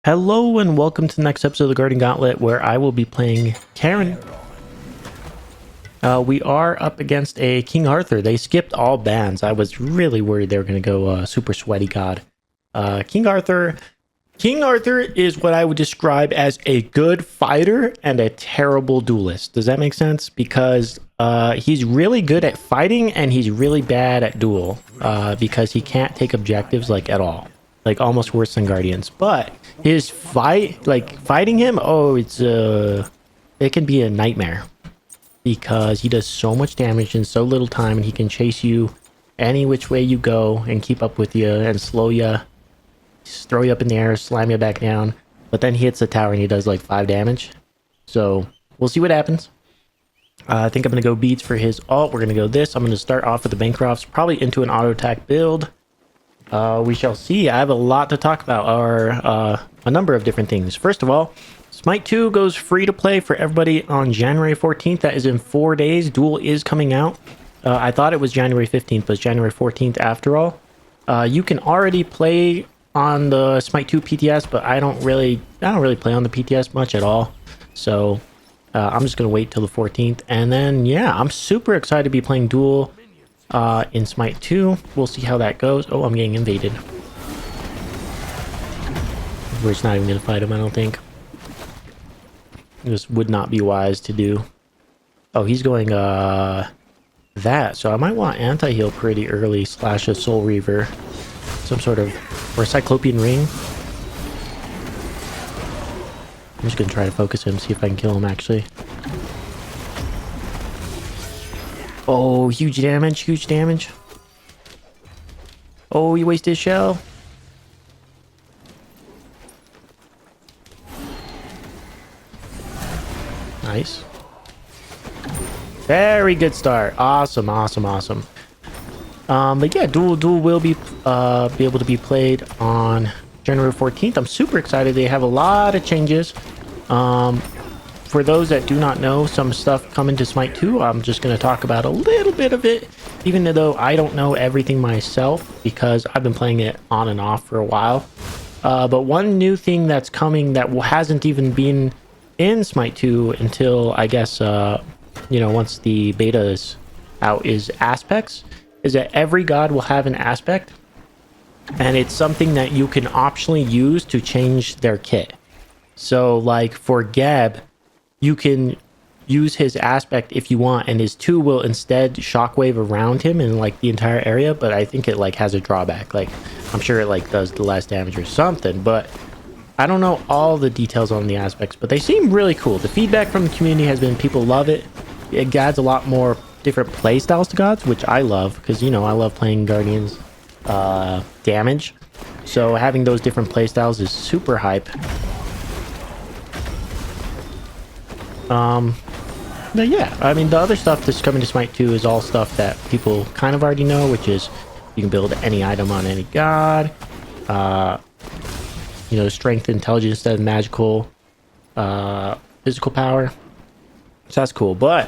Hello and welcome to the next episode of the Gauntlet, where I will be playing Charon. We are up against a King Arthur. They skipped all bans. I was really worried they were going to go super sweaty god. King Arthur is what I would describe as a good fighter and a terrible duelist. Does that make sense? Because he's really good at fighting and he's really bad at duel because he can't take objectives like at all. Like almost worse than Guardians. But his fighting him, it can be a nightmare because he does so much damage in so little time, and he can chase you any which way you go and keep up with you and slow you, throw you up in the air, slam you back down. But then he hits the tower and he does like 5 damage. So we'll see what happens. I think I'm going to go beads for his ult. We're going to go this. I'm going to start off with the Bancrofts, probably into an auto attack build. We shall see. I have a lot to talk about, or a number of different things. First of all, Smite 2 goes free to play for everybody on January 14th. That is in 4 days. Duel is coming out. I thought it was January 15th, but it's January 14th after all. You can already play on the Smite 2 PTS, but I don't really play on the PTS much at all. So I'm just gonna wait till the 14th, and then yeah, I'm super excited to be playing Duel in Smite 2. We'll see how that goes. Oh, I'm getting invaded. We're just not even gonna fight him, I don't think. This would not be wise to do. Oh, he's going that, so I might want anti-heal pretty early, slash a Soul Reaver, some sort of, or a Cyclopean Ring. I'm just gonna try to focus him, see if I can kill him actually. Oh, huge damage, huge damage. Oh, he wasted his shell. Nice. Very good start. Awesome, awesome, awesome. But yeah, Duel will be able to be played on January 14th. I'm super excited. They have a lot of changes. For those that do not know, some stuff coming to Smite 2. I'm just going to talk about a little bit of it, even though I don't know everything myself because I've been playing it on and off for a while. But one new thing that's coming that hasn't even been in Smite 2 until, I guess, once the beta is out, is aspects. Is that every god will have an aspect, and it's something that you can optionally use to change their kit. So, like, for Geb, you can use his aspect if you want, and his 2 will instead shockwave around him in like the entire area, but I think it like has a drawback. Like, I'm sure it like does the less damage or something, but I don't know all the details on the aspects, but they seem really cool. The feedback from the community has been people love it. It adds a lot more different play styles to gods, which I love because, you know, I love playing Guardians damage. So having those different play styles is super hype. But yeah, I mean, the other stuff that's coming to Smite 2 is all stuff that people kind of already know, which is you can build any item on any god. Strength, intelligence instead of magical, physical power. So that's cool. But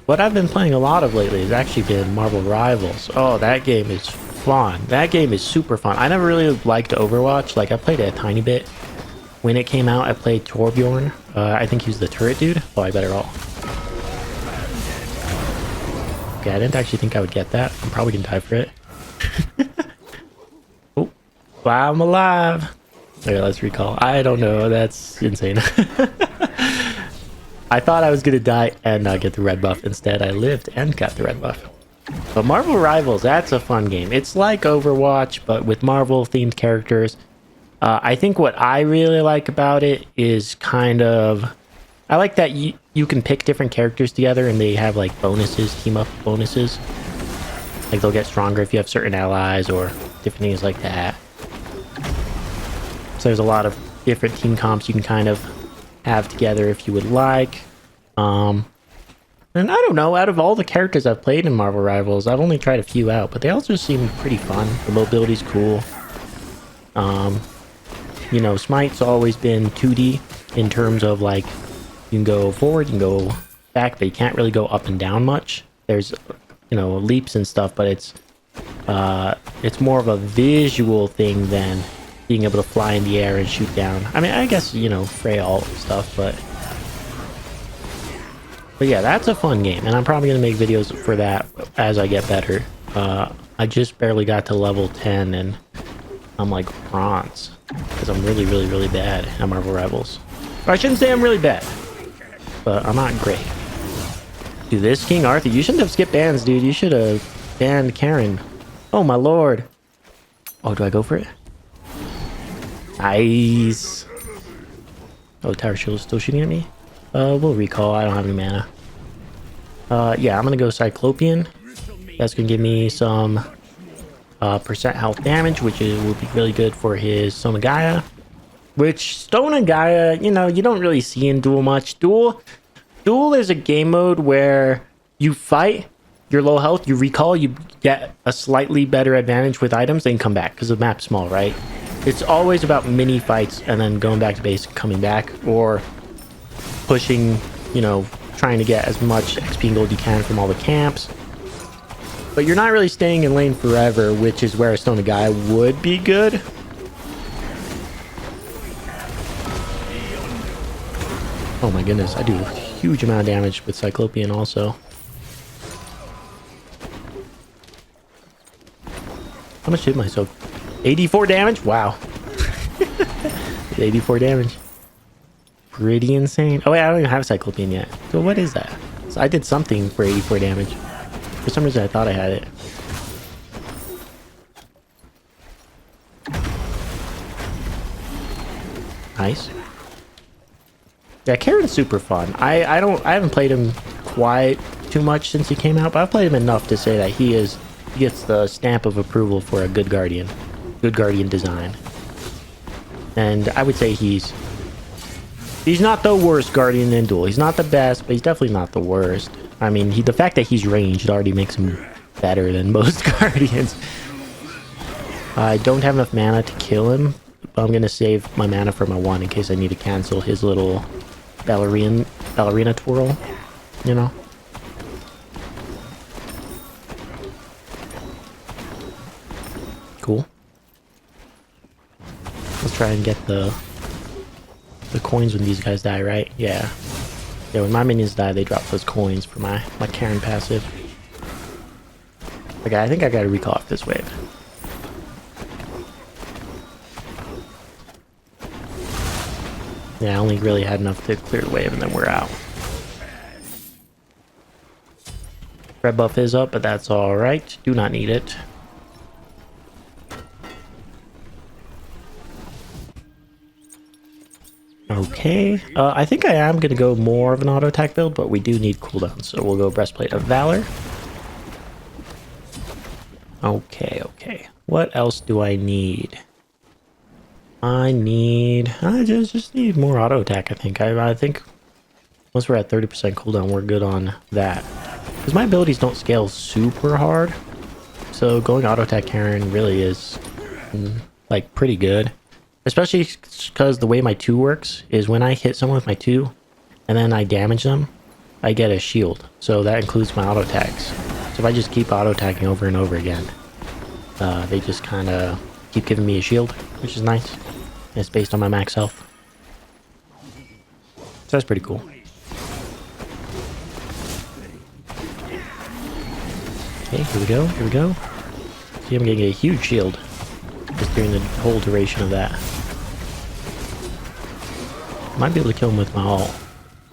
what I've been playing a lot of lately has actually been Marvel Rivals. Oh, that game is fun. That game is super fun. I never really liked Overwatch. Like, I played it a tiny bit. When it came out, I played Torbjorn. I think he was the turret dude. Oh, I better all. Okay, I didn't actually think I would get that. I'm probably gonna die for it. Oh, wow, I'm alive. Okay, let's recall. I don't know. That's insane. I thought I was gonna die and not get the red buff. Instead, I lived and got the red buff. But Marvel Rivals, that's a fun game. It's like Overwatch, but with Marvel-themed characters. I think what I really like about it is kind of... I like that you can pick different characters together and they have like bonuses, team-up bonuses. Like they'll get stronger if you have certain allies or different things like that. So there's a lot of different team comps you can kind of have together if you would like. And I don't know, out of all the characters I've played in Marvel Rivals, I've only tried a few out, but they all just seem pretty fun. The mobility's cool. Smite's always been 2D in terms of like you can go forward, you can go back, but you can't really go up and down much. There's leaps and stuff, but it's more of a visual thing than being able to fly in the air and shoot down. I mean, I guess, you know, Freya ult stuff, but yeah, that's a fun game, and I'm probably gonna make videos for that as I get better. I just barely got to level 10, and I'm like bronze because I'm really, really, really bad at Marvel Rivals. Or I shouldn't say I'm really bad, but I'm not great. Dude, this King Arthur, you shouldn't have skipped bans, dude. You should have banned Charon. Oh my lord. Oh, do I go for it? Nice. Oh, Tower Shield is still shooting at me. We'll recall. I don't have any mana. Yeah, I'm gonna go Cyclopean. That's gonna give me some percent health damage, which will be really good for his Stone of Gaia. Which Stone of Gaia, you know, you don't really see in Duel much. Duel is a game mode where you fight, you're low health, you recall, you get a slightly better advantage with items, then come back because the map's small, right? It's always about mini fights and then going back to base, coming back, or pushing, you know, trying to get as much XP and gold you can from all the camps. But you're not really staying in lane forever, which is where a Stone of Gaia would be good. Oh my goodness, I do a huge amount of damage with Cyclopean also. How much did my soak? 84 damage? Wow. 84 damage. Pretty insane. Oh wait, I don't even have Cyclopean yet. So what is that? So I did something for 84 damage. For some reason I thought I had it. Nice. Yeah, Charon's super fun. I haven't played him quite too much since he came out, but I've played him enough to say that he gets the stamp of approval for a good Guardian design. And I would say he's not the worst Guardian in Duel. He's not the best, but he's definitely not the worst. I mean, the fact that he's ranged already makes him better than most Guardians. I don't have enough mana to kill him, but I'm gonna save my mana for my one in case I need to cancel his little ballerina twirl, you know. Cool. Let's try and get the coins when these guys die, right? Yeah. Yeah, when my minions die, they drop those coins for my Charon passive. Okay, I think I gotta recall off this wave. Yeah, I only really had enough to clear the wave and then we're out. Red buff is up, but that's alright. Do not need it. Okay, I think I am going to go more of an auto attack build, but we do need cooldowns, so we'll go Breastplate of Valor. Okay. What else do I need? I just need more auto attack, I think. I think once we're at 30% cooldown, we're good on that. Because my abilities don't scale super hard, so going auto attack Charon really is, like, pretty good. Especially because the way my 2 works is when I hit someone with my 2 and then I damage them, I get a shield. So that includes my auto attacks. So if I just keep auto attacking over and over again, they just kind of keep giving me a shield, which is nice. And it's based on my max health. So that's pretty cool. Okay, here we go. See, I'm getting a huge shield just during the whole duration of that. Might be able to kill him with my ult.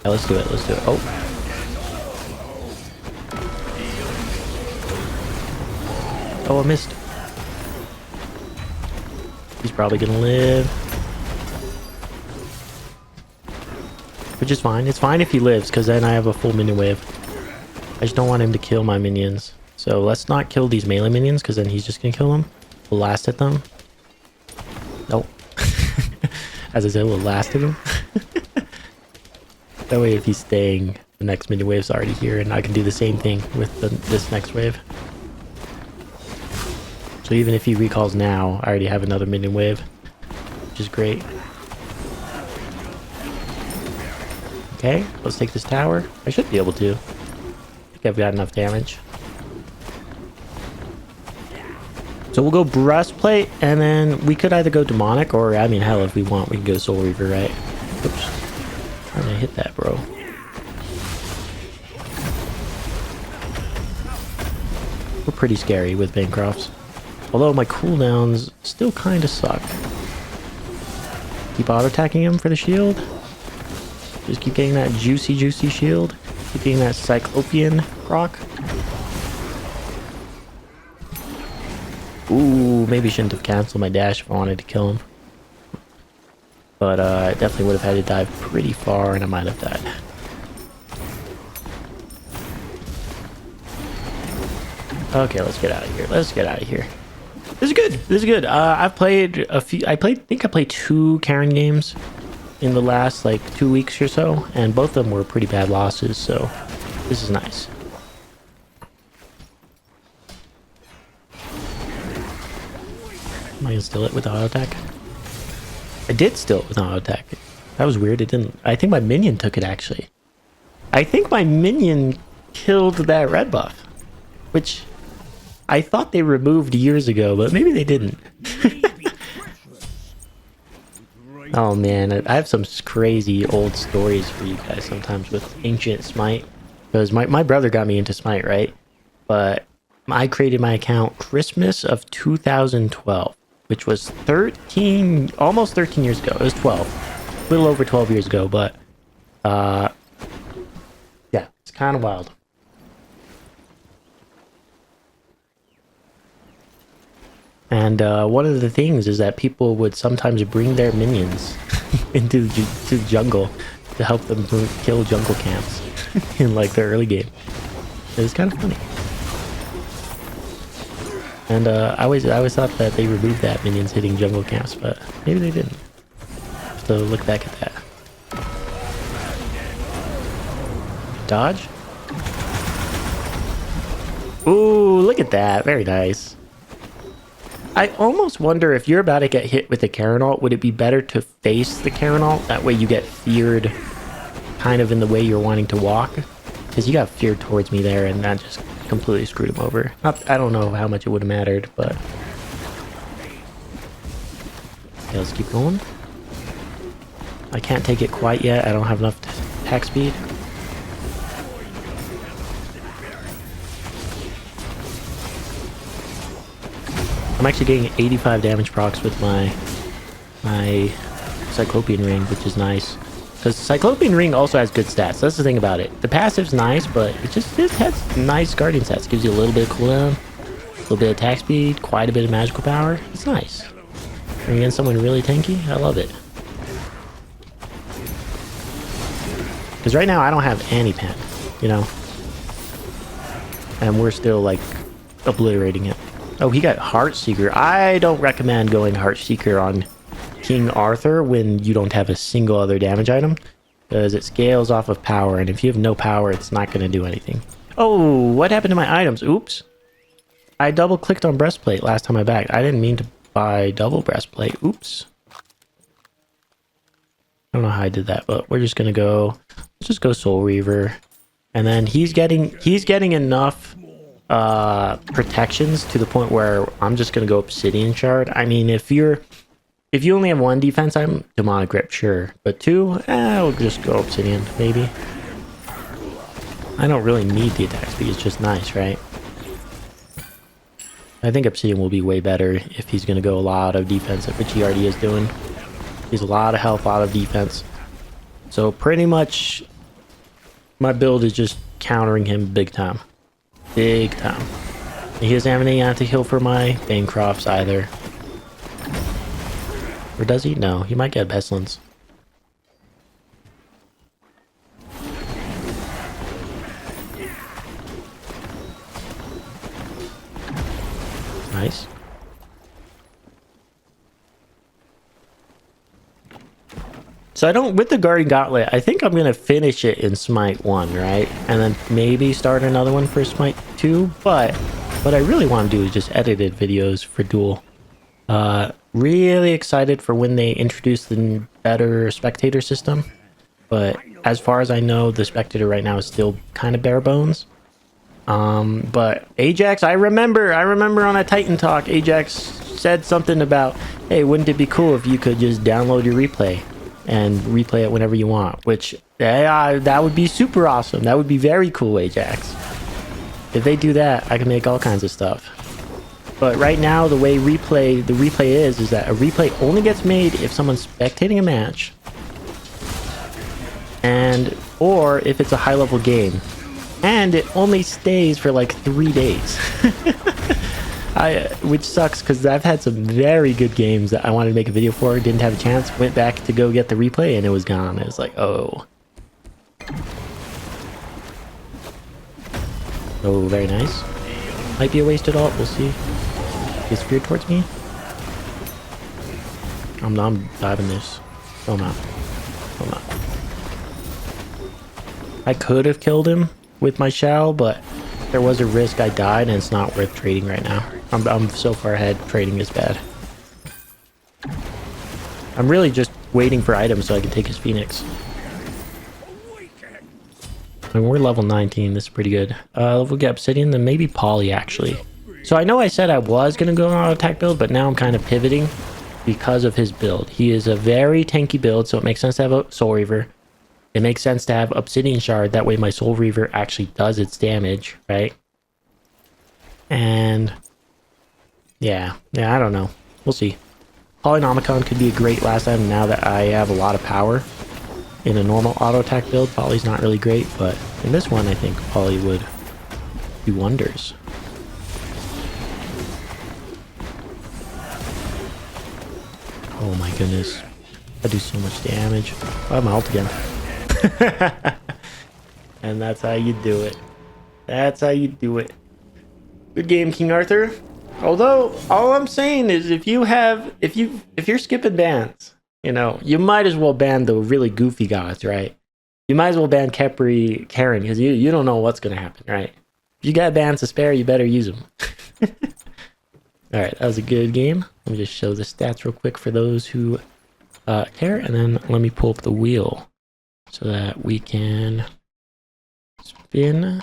Yeah, let's do it. Oh. Oh, I missed. He's probably gonna live. Which is fine. It's fine if he lives, because then I have a full minion wave. I just don't want him to kill my minions. So let's not kill these melee minions, because then he's just gonna kill them. We'll last at them. Nope. As I said, we'll last at them. That way, if he's staying, the next minion wave's already here, and I can do the same thing with this next wave. So even if he recalls now, I already have another minion wave, which is great. Okay, let's take this tower. I should be able to. I think I've got enough damage. So we'll go breastplate, and then we could either go demonic, or I mean, hell, if we want, we can go soul reaver, right? Oops. How did I hit that, bro? We're pretty scary with Bancrofts. Although my cooldowns still kind of suck. Keep auto-attacking him for the shield. Just keep getting that juicy shield. Keep getting that Cyclopean proc. Ooh, maybe shouldn't have canceled my dash if I wanted to kill him. But I definitely would have had to dive pretty far, and I might have died. Okay, let's get out of here. Let's get out of here. This is good. This is good. I've played a few. I think I played 2 Charon games in the last like 2 weeks or so, and both of them were pretty bad losses. So this is nice. Am I gonna steal it with the auto attack? I did steal it with auto attack. That was weird. It didn't. I think my minion took it actually. I think my minion killed that red buff, which I thought they removed years ago, but maybe they didn't. Oh man, I have some crazy old stories for you guys sometimes with ancient Smite. Because my brother got me into Smite, right? But I created my account Christmas of 2012, which was almost 13 years ago. It was 12. A little over 12 years ago, but yeah, it's kind of wild. And one of the things is that people would sometimes bring their minions into the jungle to help them kill jungle camps in like the early game. It was kind of funny. And I always thought that they removed that minions hitting jungle camps, but maybe they didn't. So look back at that. Dodge. Ooh, look at that. Very nice. I almost wonder if you're about to get hit with a Charon ult, would it be better to face the Charon ult? That way you get feared kind of in the way you're wanting to walk. Because you got feared towards me there, and that just completely screwed him over. I don't know how much it would have mattered, but... Okay, let's keep going. I can't take it quite yet. I don't have enough attack speed. I'm actually getting 85 damage procs with my Cyclopean ring, which is nice. Because Cyclopean ring also has good stats. That's the thing about it. The passive's nice, but it has nice guardian stats. It gives you a little bit of cooldown, a little bit of attack speed, quite a bit of magical power. It's nice. And against someone really tanky, I love it. Because right now I don't have any pen, you know? And we're still like obliterating it. Oh, he got Heartseeker. I don't recommend going Heartseeker on King Arthur when you don't have a single other damage item, because it scales off of power, and if you have no power, it's not going to do anything. Oh, what happened to my items? Oops. I double clicked on breastplate last time I backed. I didn't mean to buy double breastplate. Oops. I don't know how I did that, but we're just going to go... Let's just go Soul Reaver. And then he's getting enough... protections to the point where I'm just gonna go Obsidian Shard. I mean, if you only have 1 defense, I'm Demonic Grip, sure, but 2, I'll just go Obsidian, maybe. I don't really need the attack speed, it's just nice, right? I think Obsidian will be way better if he's gonna go a lot of defense, which he already is doing. He's a lot of health, a lot of defense. So pretty much my build is just countering him big time. Big time. He doesn't have any anti-heal for my Bancrofts either. Or does he? No, he might get Pestilence. Nice. So I don't, with the Guardian Gauntlet, I think I'm going to finish it in Smite 1, right? And then maybe start another one for Smite 2. But what I really want to do is just edited videos for Duel. Really excited for when they introduce the better spectator system. But as far as I know, the spectator right now is still kind of bare bones. But Ajax, I remember on a Titan talk, Ajax said something about, hey, wouldn't it be cool if you could just download your replay and replay it whenever you want? Which, that would be super awesome. That would be very cool, Ajax. If they do that, I can make all kinds of stuff. But right now, the way the replay is that a replay only gets made if someone's spectating a match, or if it's a high-level game, and it only stays for like 3 days. Which sucks because I've had some very good games that I wanted to make a video for, didn't have a chance, went back to go get the replay, and it was gone. It was like, oh. Oh, very nice. Might be a wasted ult, we'll see. Is feared towards me? I'm diving this. Oh, I'm not. I'm not. I could have killed him with my shell, but there was a risk I died, and it's not worth trading right now. I'm so far ahead, trading is bad. I'm really just waiting for items so I can take his Phoenix. I mean, we're level 19, this is pretty good. We'll get Obsidian, then maybe Poly, actually. So I know I said I was going to go on auto attack build, but now I'm kind of pivoting because of his build. He is a very tanky build, so it makes sense to have a Soul Reaver. It makes sense to have Obsidian Shard, that way my Soul Reaver actually does its damage, right? And yeah, I don't know. We'll see. Polynomicon could be a great last item now that I have a lot of power. In a normal auto attack build, Poly's not really great, but in this one I think Poly would do wonders. Oh my goodness. I do so much damage. I have my ult again. And that's how you do it. That's how you do it. Good game, King Arthur. Although, all I'm saying is if you're skipping bans, you know, you might as well ban the really goofy gods, right? You might as well ban Kepri, Charon, because you don't know what's going to happen, right? If you got bans to spare, you better use them. Alright, that was a good game. Let me just show the stats real quick for those who care, and then let me pull up the wheel so that we can spin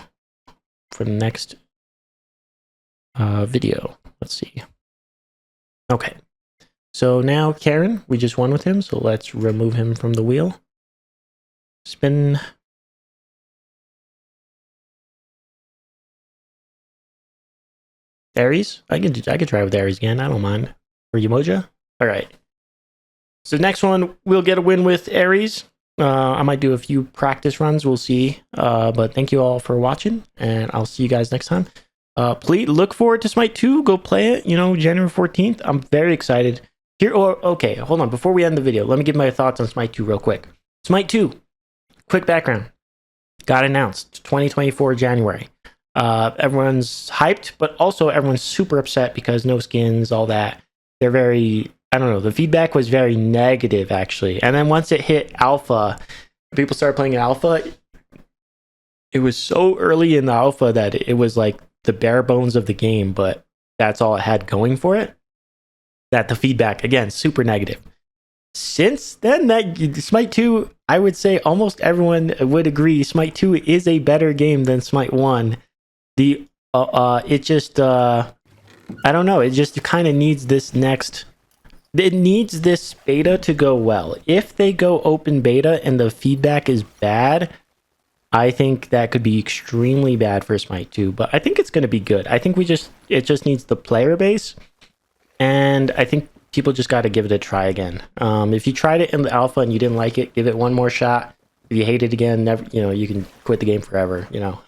for the next video. Let's see. Okay, so now Charon, we just won with him, so let's remove him from the wheel. Spin. Ares? I could try with Ares again, I don't mind. Or Umoja? Alright. So next one, we'll get a win with Ares. I might do a few practice runs, we'll see. But thank you all for watching, and I'll see you guys next time. Please look forward to Smite 2, go play it, you know, January 14th. I'm very excited. Okay, hold on, before we end the video, let me give my thoughts on Smite 2 real quick. Smite 2, quick background. Got announced, 2024 January. Everyone's hyped, but also everyone's super upset because no skins, all that. They're very, I don't know, the feedback was very negative actually. And then once it hit alpha, people started playing in alpha. It was so early in the alpha that it was like the bare bones of the game, but that's all it had going for it. That the feedback, again, super negative. Since then, that Smite 2, I would say almost everyone would agree Smite 2 is a better game than Smite 1. It just I don't know, it just kind of needs this beta to go well. If they go open beta and the feedback is bad, I think that could be extremely bad for Smite 2, but I think it's going to be good. I think it just needs the player base, and I think people just got to give it a try again. If you tried it in the alpha and you didn't like it, give it one more shot. If you hate it again, never, you know, you can quit the game forever, you know.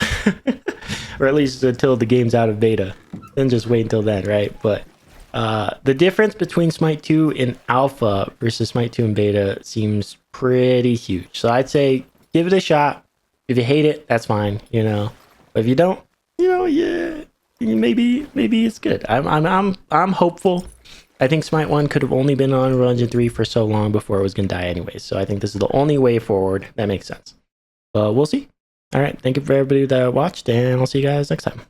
Or at least until the game's out of beta. Then just wait until then, right? But the difference between Smite 2 in alpha versus Smite 2 in beta seems pretty huge. So I'd say give it a shot. If you hate it, that's fine, you know. But if you don't, you know, yeah, maybe it's good. I'm hopeful. I think Smite 1 could have only been on Unreal Engine 3 for so long before it was going to die anyways. So I think this is the only way forward that makes sense. But we'll see. All right. Thank you for everybody that watched, and I'll see you guys next time.